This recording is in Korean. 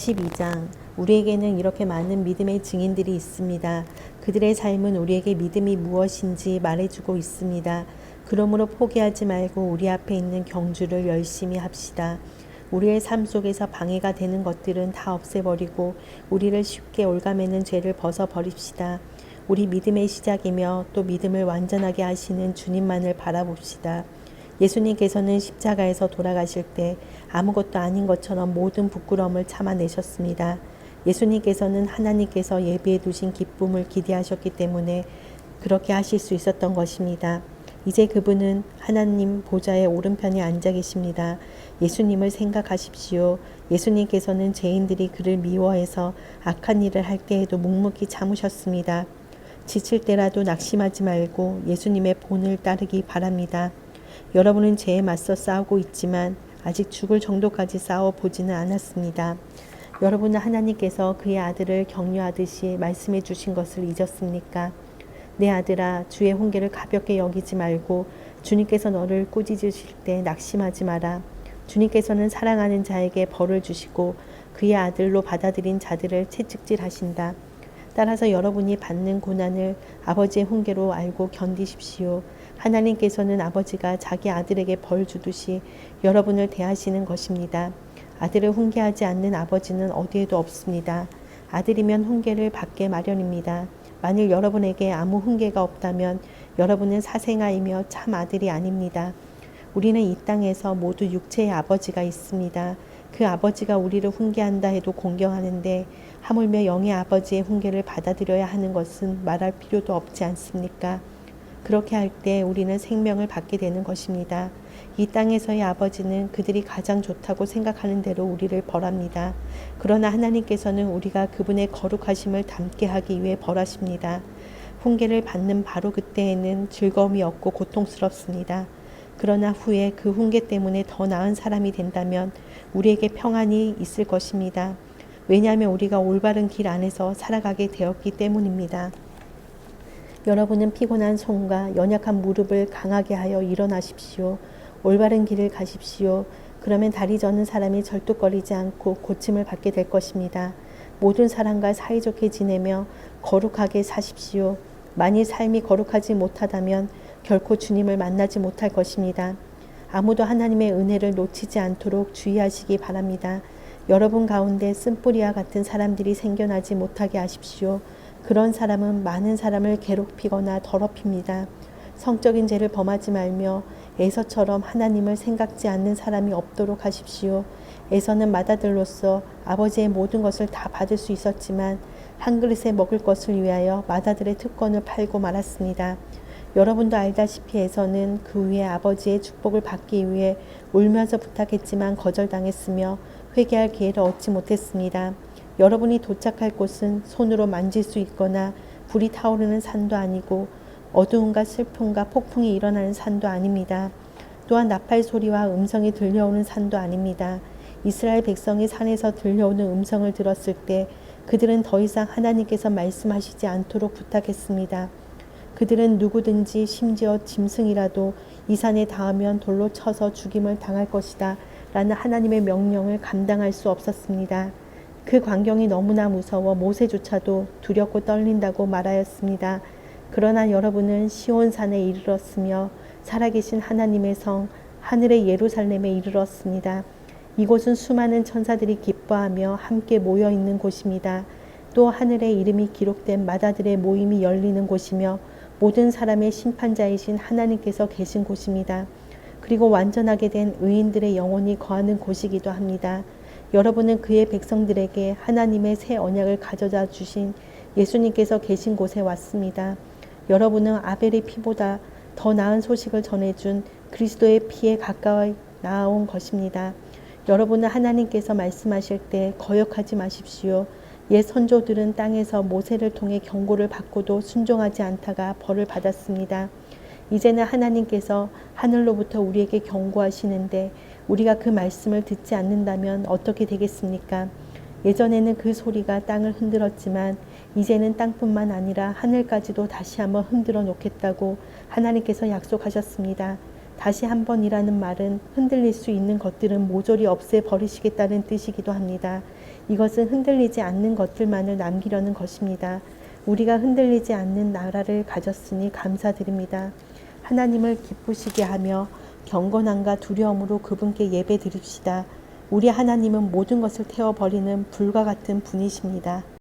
12장. 우리에게는 이렇게 많은 믿음의 증인들이 있습니다. 그들의 삶은 우리에게 믿음이 무엇인지 말해주고 있습니다. 그러므로 포기하지 말고 우리 앞에 있는 경주를 열심히 합시다. 우리의 삶 속에서 방해가 되는 것들은 다 없애버리고 우리를 쉽게 올가매는 죄를 벗어버립시다. 우리 믿음의 시작이며 또 믿음을 완전하게 하시는 주님만을 바라봅시다. 예수님께서는 십자가에서 돌아가실 때 아무것도 아닌 것처럼 모든 부끄러움을 참아내셨습니다. 예수님께서는 하나님께서 예비해 두신 기쁨을 기대하셨기 때문에 그렇게 하실 수 있었던 것입니다. 이제 그분은 하나님 보좌의 오른편에 앉아 계십니다. 예수님을 생각하십시오. 예수님께서는 죄인들이 그를 미워해서 악한 일을 할 때에도 묵묵히 참으셨습니다. 지칠 때라도 낙심하지 말고 예수님의 본을 따르기 바랍니다. 여러분은 죄에 맞서 싸우고 있지만 아직 죽을 정도까지 싸워보지는 않았습니다. 여러분은 하나님께서 그의 아들을 격려하듯이 말씀해 주신 것을 잊었습니까? 내 아들아, 주의 훈계를 가볍게 여기지 말고 주님께서 너를 꾸짖으실 때 낙심하지 마라. 주님께서는 사랑하는 자에게 벌을 주시고 그의 아들로 받아들인 자들을 채찍질하신다. 따라서 여러분이 받는 고난을 아버지의 훈계로 알고 견디십시오. 하나님께서는 아버지가 자기 아들에게 벌 주듯이 여러분을 대하시는 것입니다. 아들을 훈계하지 않는 아버지는 어디에도 없습니다. 아들이면 훈계를 받게 마련입니다. 만일 여러분에게 아무 훈계가 없다면 여러분은 사생아이며 참 아들이 아닙니다. 우리는 이 땅에서 모두 육체의 아버지가 있습니다. 그 아버지가 우리를 훈계한다 해도 공경하는데 하물며 영의 아버지의 훈계를 받아들여야 하는 것은 말할 필요도 없지 않습니까? 그렇게 할 때 우리는 생명을 받게 되는 것입니다. 이 땅에서의 아버지는 그들이 가장 좋다고 생각하는 대로 우리를 벌합니다. 그러나 하나님께서는 우리가 그분의 거룩하심을 닮게 하기 위해 벌하십니다. 훈계를 받는 바로 그때에는 즐거움이 없고 고통스럽습니다. 그러나 후에 그 훈계 때문에 더 나은 사람이 된다면 우리에게 평안이 있을 것입니다. 왜냐하면 우리가 올바른 길 안에서 살아가게 되었기 때문입니다. 여러분은 피곤한 손과 연약한 무릎을 강하게 하여 일어나십시오. 올바른 길을 가십시오. 그러면 다리 저는 사람이 절뚝거리지 않고 고침을 받게 될 것입니다. 모든 사람과 사이좋게 지내며 거룩하게 사십시오. 만일 삶이 거룩하지 못하다면 결코 주님을 만나지 못할 것입니다. 아무도 하나님의 은혜를 놓치지 않도록 주의하시기 바랍니다. 여러분 가운데 쓴뿌리와 같은 사람들이 생겨나지 못하게 하십시오. 그런 사람은 많은 사람을 괴롭히거나 더럽힙니다. 성적인 죄를 범하지 말며 에서처럼 하나님을 생각지 않는 사람이 없도록 하십시오. 에서는 맏아들로서 아버지의 모든 것을 다 받을 수 있었지만 한 그릇에 먹을 것을 위하여 맏아들의 특권을 팔고 말았습니다. 여러분도 알다시피 에서는 그 위에 아버지의 축복을 받기 위해 울면서 부탁했지만 거절당했으며 회개할 기회를 얻지 못했습니다. 여러분이 도착할 곳은 손으로 만질 수 있거나 불이 타오르는 산도 아니고 어두움과 슬픔과 폭풍이 일어나는 산도 아닙니다. 또한 나팔 소리와 음성이 들려오는 산도 아닙니다. 이스라엘 백성이 산에서 들려오는 음성을 들었을 때 그들은 더 이상 하나님께서 말씀하시지 않도록 부탁했습니다. 그들은 누구든지 심지어 짐승이라도 이 산에 닿으면 돌로 쳐서 죽임을 당할 것이다 라는 하나님의 명령을 감당할 수 없었습니다. 그 광경이 너무나 무서워 모세조차도 두렵고 떨린다고 말하였습니다. 그러나 여러분은 시온산에 이르렀으며 살아계신 하나님의 성 하늘의 예루살렘에 이르렀습니다. 이곳은 수많은 천사들이 기뻐하며 함께 모여 있는 곳입니다. 또 하늘의 이름이 기록된 맏아들의 모임이 열리는 곳이며 모든 사람의 심판자이신 하나님께서 계신 곳입니다. 그리고 완전하게 된 의인들의 영혼이 거하는 곳이기도 합니다. 여러분은 그의 백성들에게 하나님의 새 언약을 가져다 주신 예수님께서 계신 곳에 왔습니다. 여러분은 아벨의 피보다 더 나은 소식을 전해준 그리스도의 피에 가까이 나아온 것입니다. 여러분은 하나님께서 말씀하실 때 거역하지 마십시오. 옛 선조들은 땅에서 모세를 통해 경고를 받고도 순종하지 않다가 벌을 받았습니다. 이제는 하나님께서 하늘로부터 우리에게 경고하시는데 우리가 그 말씀을 듣지 않는다면 어떻게 되겠습니까? 예전에는 그 소리가 땅을 흔들었지만 이제는 땅뿐만 아니라 하늘까지도 다시 한번 흔들어 놓겠다고 하나님께서 약속하셨습니다. 다시 한 번이라는 말은 흔들릴 수 있는 것들은 모조리 없애버리시겠다는 뜻이기도 합니다. 이것은 흔들리지 않는 것들만을 남기려는 것입니다. 우리가 흔들리지 않는 나라를 가졌으니 감사드립니다. 하나님을 기쁘시게 하며 경건함과 두려움으로 그분께 예배 드립시다. 우리 하나님은 모든 것을 태워버리는 불과 같은 분이십니다.